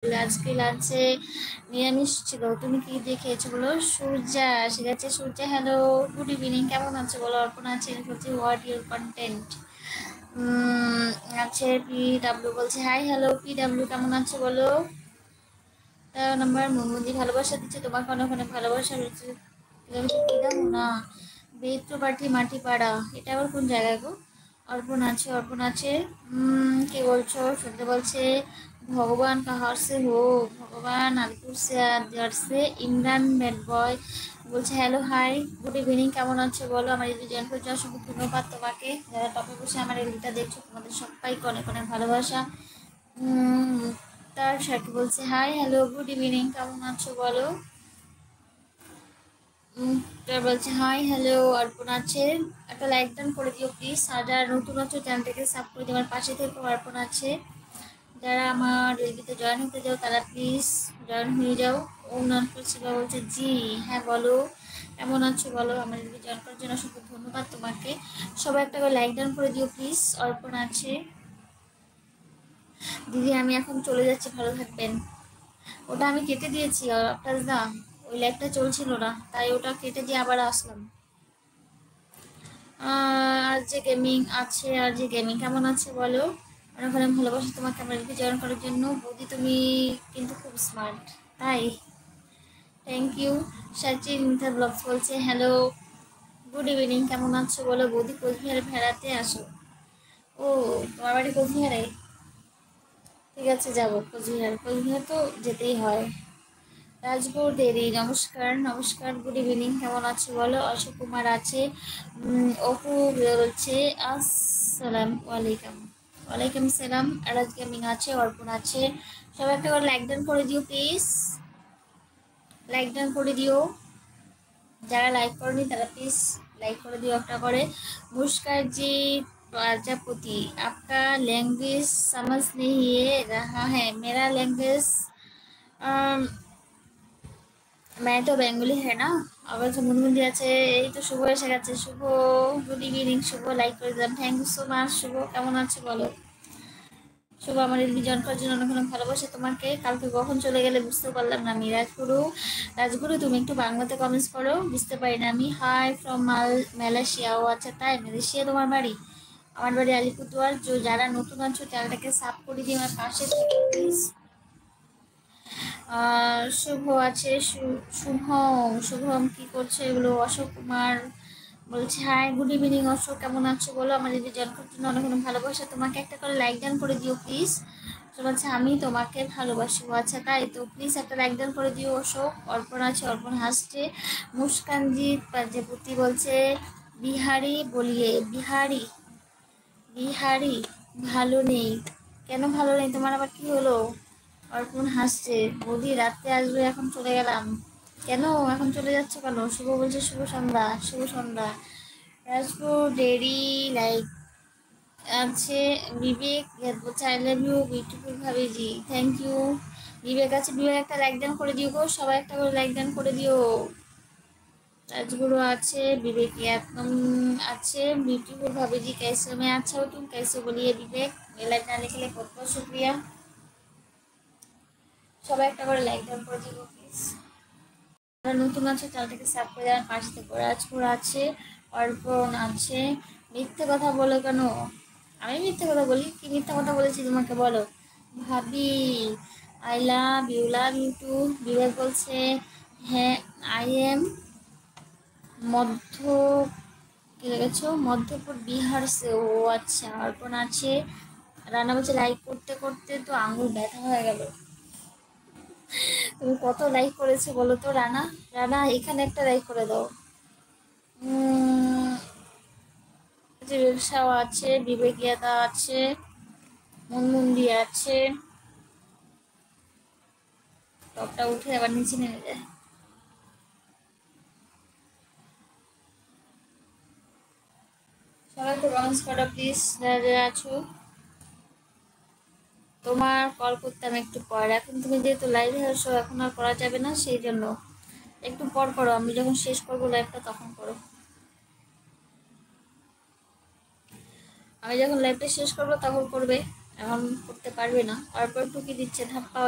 আজকে লাঞ্চে নিরামিষ ছিল। তুমি কি দিয়ে খেয়েছো বলো? সূর্যা এসে গেছে। সূর্যা হ্যালো, গুড ইভিনিং, কেমন আছো বলো? অর্পণা আছে বলছি হোয়াট ইউর কন্টেন্ট। আছে পি ডাব্লিউ বলছে হাই হ্যালো পি ডাব্লিউ, কেমন আছো বলো? তার নাম্বার মোমোদি ভালোবাসা দিচ্ছে, তোমাকে অনেক অনেক ভালোবাসা রয়েছে। না, বেত্রবাটি মাটিপাড়া, এটা আবার কোন জায়গায় গো? অর্পণ আছে, অর্পণ আছে। কি বলছো? শুনতে বলছে ভগবান কাহার সে হো, ভগবান আলিপুর সে আদিয়ার সে ইমরান ব্যাড বয় বলছে হ্যালো হাই গুড ইভিনিং, কেমন আছো বলো? আমার এই জয়েন করছে, অসংখ্য ধন্যবাদ তোমাকে। যারা টপে বসে আমার রিলটা দেখছো তোমাদের সবাইকে অনেক অনেক ভালোবাসা। তার সাথে বলছে হাই হ্যালো গুড ইভিনিং, কেমন আছো বলো? তার বলছে হাই হ্যালো অর্পণ আছে, একটা লাইক ডান করে দিও প্লিজ। আর যারা নতুন আছো চ্যানেলটাকে সাব করে দিও, আমার পাশে থেকে অর্পণ আছে। যারা আমার রেডিতে জয়েন হতে যাও তারা প্লিজ জয়েন হয়ে যাও। ও ননফুল শিবা বলছে জি হ্যাঁ বলো, কেমন আছো বলো? আমার রেডিতে জয়েন করার জন্য অসংখ্য ধন্যবাদ তোমাকে। সবাই একটা করে লাইক ডান করে দিও প্লিজ। অর্পণ আছে। দিদি আমি এখন চলে যাচ্ছি, ভালো থাকবেন। ওটা আমি কেটে দিয়েছি আপনার না, ওই লাইভটা চলছিল না তাই ওটা কেটে দিয়ে আবার আসলাম। আর যে গেমিং আছে, আর যে গেমিং কেমন আছে বলো? অনেক অনেক ভালোবাসা তোমাকে আমার জয়েন করার জন্য। বৌদি তুমি কিন্তু খুব স্মার্ট, তাই থ্যাংক ইউ। সচিন মিথা ব্লগস বলছে হ্যালো গুড ইভিনিং, কেমন আছো বলো? বৌদি কোচবিহারে ভেড়াতে আসো। ও, তোমার বাড়ি কোচবিহারে? ঠিক আছে যাবো কোচবিহার, কোচবিহার তো যেতেই হয়। রাজগৌর দেরি, নমস্কার নমস্কার, গুড ইভিনিং, কেমন আছো বলো? অশোক কুমার আছে। অপু বলছে আসসালাম ওয়ালাইকুম, ওয়ালাইকুম সালাম। আরাজ গেমিং আছে, অর্পণ আছে। সবাই একটা করে লাইক ডান করে দিও প্লিজ, লাইক ডান করে দিও। যারা লাইক করনি তারা প্লিজ লাইক করে দিও একটা করে। मुस्कान जी प्रजापति, आपका लैंग्वेज समझ नहीं रहा है, मेरा लैंग्वेज मैं तो বেঙ্গলি है না। আবার তো মুনমুন্দি আছে, এই তো শুভ এসে গেছে। শুভ গুড ইভিনিং, শুভ লাইক করে দিলাম, থ্যাংক ইউ সো মাচ। শুভ কেমন আছে বলো? শুভ আমার এদিকে জয়েন করার জন্য অনেক অনেক ভালোবাসা তোমাকে। কালকে কখন চলে গেলে বুঝতেও পারলাম না আমি। রাজগুরু, রাজগুরু তুমি একটু বাংলাতে কমেন্টস করো, বুঝতে পারি না আমি। High from Malaysia. ও আচ্ছা তাই, মালয়েশিয়া তোমার বাড়ি? আমার বাড়ি আলিপুরদুয়ার। যারা নতুন আছো চ্যানেলটাকে সাব করে দিয়ে আমার পাশে থেকে প্লিজ। শুভ আছে, শুভম, শুভম কি করছে এগুলো? অশোক কুমার বলছে হাই গুড ইভিনিং অশোক, কেমন আছো বলো? আমার যদি জয়েন করতে অনেক অনেক ভালোবাসা তোমাকে, একটা করে লাইক ডান করে দিও প্লিজ। তো বলছে আমি তোমাকে ভালোবাসি। ও আচ্ছা তাই তো, প্লিজ একটা লাইক ডান করে দিও অশোক। অর্পণ আছে, অর্পণ হাসছে। মুস্কানজিৎ প্রজাপতি বলছে বিহারি বলিয়ে, বিহারি, বিহারি ভালো নেই। কেন ভালো নেই তোমার, আবার কি হলো? অর্পণ হাসছে, বৌদি রাত্রে আসবে, এখন চলে গেলাম কেন? এখন চলে যাচ্ছে কেন? শুভ বলছে শুভ সন্ধ্যা, শুভ সন্ধ্যা। রাজপুর ডেরি লাইক আছে। বিবেক বলছে I love you beautiful bhabhiji, thank you. Vivek আছে, বিবেক একটা লাইক ডান করে দিও গো, সবাই একটা করে লাইক ডান করে দিও। राजगुरु আছে, विवेक একদম আছে। ब्यूटीफुल भाभी जी कैसे हो? मैं अच्छा हूँ, तुम कैसे हो बोलिए विवेक। मेला जाने के लिए बहुत बहुत शुक्रिया। সবাই একটা করে লাইক ডাউন করে দিও প্লিজ। যারা নতুন আছে চ্যানেলটাকে সাব করে দেওয়ার পাশে থেকে। রাজপুর আছে, অর্পণ আছে। মিথ্যে কথা বলো কেন? আমি মিথ্যে কথা বলি? কি মিথ্যে কথা বলেছি তোমাকে বলো? ভাবি লাভ ইউ টু। বিবেক বলছে হ্যাঁ আই এম মধ্য, কি লিখেছো? মধ্যপুর বিহার সে। ও আচ্ছা। অর্পণ আছে। রান্না বলছে লাইক করতে করতে তো আঙুল ব্যথা হয়ে গেল। তুমি কত লাইক করেছো বলো তো রানা? রানা এখানে একটা লাইক করে দাও। যে ব্যবসাও আছে, বিবেকিয়াতা আছে, মনমন্দি আছে। টপটা উঠে আবার নিচে নেমে যায়। সবাই তো কমেন্টস করো প্লিজ, যারা যারা আছো। তোমার কল করতাম একটু পর, এখন তুমি যেহেতু লাইভে আসো এখন আর করা যাবে না, সেই জন্য একটু পর করো। আমি যখন শেষ করবো লাইভটা তখন করো। আমি যখন লাইভটা শেষ করবো তখন করবে, এখন করতে পারবে না। তারপর টুকি দিচ্ছে ধাপ্পা।